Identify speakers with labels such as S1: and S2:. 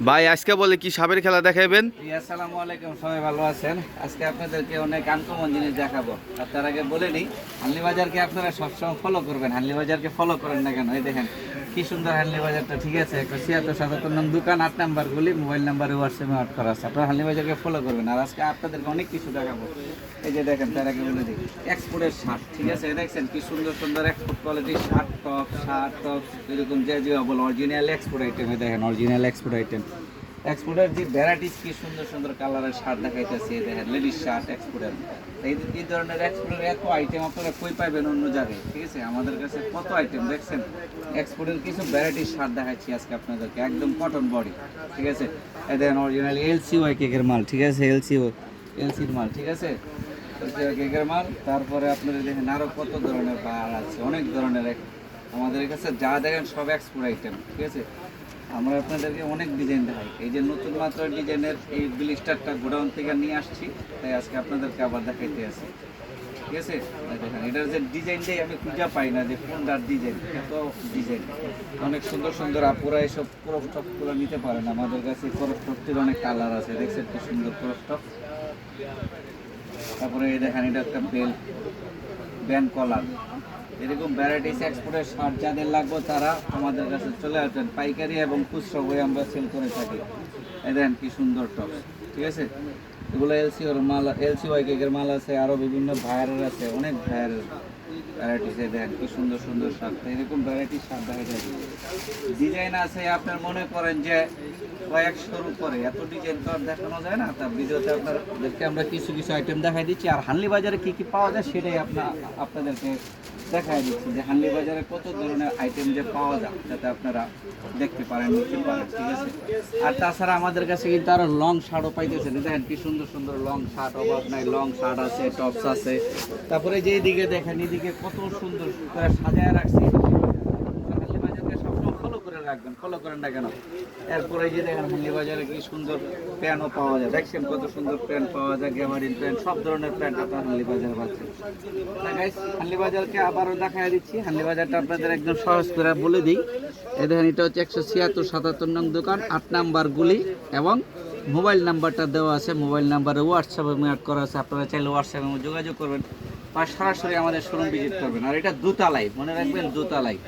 S1: ভাই আজকে বলে কি সাপের খেলা দেখাইবেন?
S2: আসসালামু আলাইকুম, সবাই ভালো আছেন? আজকে আপনাদেরকে অনেক আনকমন জিনিস দেখাবো। আর তার আগে বলে নিই, হানলি বাজারকে আপনারা সবসময় ফলো করবেন। হানলি বাজারকে ফলো করেন না কেন? এই দেখেন কি সুন্দর হানলি বাজারটা, ঠিক আছে? একটা ৭৬-৭৭ নং দোকান, ৮ নাম্বার গলি, মোবাইল নাম্বারে হোয়াটসঅ্যাপে অ্যাড করা আছে। আপনারা হানলি বাজারকে ফলো করবেন। আর আজকে আপনাদেরকে অনেক কিছু দেখাবো। এই যে দেখেন, তার আগে বলে দিই, এক্সপোর্টের শার্ট, ঠিক আছে? দেখছেন কি সুন্দর সুন্দর এক্সপোর্ট কোয়ালিটির শার্ট টপ এরকম যে বল অরিজিনাল এক্সপোর্ট আইটেম। দেখেন অরিজিনাল এক্সপোর্ট আইটেম। এক্সপোর্টের যে ভ্যারাইটিস কি সুন্দর সুন্দর কালারের শার্ট দেখাইতেছে, দেখেন লেডিস শার্ট এক্সপোর্টের। এই ধরনের এক্সপোর্টের এত আইটেম আপনারা কই পাইবেন অন্য জায়গায়, ঠিক আছে? আমাদের কাছে কত আইটেম দেখছেন। এক্সপোর্টের কিছু ভ্যারাইটিস শার্ট দেখাচ্ছি আজকে আপনাদেরকে, একদম কটন বডি, ঠিক আছে? এই দেখেন অরিজিনাল এলসিওয়াই কেকের মাল, ঠিক আছে? এলসির মাল, ঠিক আছে? কেকের মাল। তারপরে আপনারা দেখেন আরও কত ধরনের বার আছে, অনেক ধরনের। আমাদের কাছে যা দেখেন সব এক্সপোর্ট আইটেম, ঠিক আছে? আমরা আপনাদেরকে অনেক ডিজাইন দেখাই। এই যে নতুন মাত্র ডিজাইনের এই ব্লিস্টারটা গোডাউন থেকে নিয়ে আসছি, তাই আজকে আপনাদেরকে আবার দেখাইতে আসি, ঠিক আছে? দেখেন এটার যে ডিজাইনটাই আমি খুঁজে পাই না, যে কোনটার ডিজাইন, এত ডিজাইন, অনেক সুন্দর সুন্দর। আপুরা এসব ক্রপ টপগুলো নিতে পারেন আমাদের কাছে। ক্রপ টপটির অনেক কালার আছে, দেখছেন কি সুন্দর ক্রপ টপ। তারপরে এই দেখেন এটা একটা ব্যান্ড কলার। এরকম ভ্যারাইটিস এক্সপোর্টের শার্ট যাদের লাগবে তারা আমাদের কাছে চলে আসবেন। পাইকারি এবং খুচরো বই আমরা সেল করে থাকি। এই দেখেন কি সুন্দর টপ, ঠিক আছে? এগুলো এলসিওর মাল, এলসিওয়াই কেকের মাল আছে, আরও বিভিন্ন ভাইয়ারের আছে, অনেক ভাইয়ারের ভ্যারাইটিস। দেখেন কি সুন্দর সুন্দর শার্ট, এরকম ভ্যারাইটিস শার্ট দেখা যায়। ডিজাইন আছে আপনার মনে করেন যে কয়েকশোর উপরে, এত ডিজাইন তো আর দেখানো যায় না। তার ভিডিওতে আপনাদেরকে আমরা কিছু কিছু আইটেম দেখাই দিচ্ছি। আর হানলি বাজারে কী কী পাওয়া যায় সেটাই আপনাদেরকে দেখাই দিচ্ছি, যে হানলি বাজারে কত ধরনের আইটেম যে পাওয়া যায়, যাতে আপনারা দেখতে পারেন, নিতে পারেন, ঠিক আছে? আর তাছাড়া আমাদের কাছে কিন্তু আরও লং শার্টও পাইতেছেন। দেখেন কি সুন্দর সুন্দর লং শার্ট, অভাব নাই। লং শার্ট আছে, টপস আছে। তারপরে যে দিকে দেখেন, এদিকে কত সুন্দর করে সাজায় রাখছি। হানলি বাজারকে সবসময় ফলো করে রাখবেন, ফলো করেন না কেন? এরপরে যে দেখেন হানলি বাজারে কি সুন্দর প্যান্টও পাওয়া যায়। দেখছেন কত সুন্দর প্যান্ট পাওয়া যায়, গ্যাবারিন প্যান্ট, সব ধরনের প্যান্ট আপনার হানলি বাজারে পাচ্ছেন। হানলি বাজারকে আবারও দেখাই দিচ্ছি। হানলি বাজারটা আপনাদের একদম সহজ করে বলে দিই। এই দেখেন এটা হচ্ছে ১৭৬-৭৭ নং দোকান, ৮ নাম্বার গুলি, এবং মোবাইল নাম্বারটা দেওয়া আছে। মোবাইল নাম্বারে হোয়াটসঅ্যাপে অ্যাড করা আছে। আপনারা চাইলে হোয়াটসঅ্যাপে যোগাযোগ করবেন বা সরাসরি আমাদের শোরুম ভিজিট করবেন। আর এটা দোতলায়, মনে রাখবেন দোতলায়।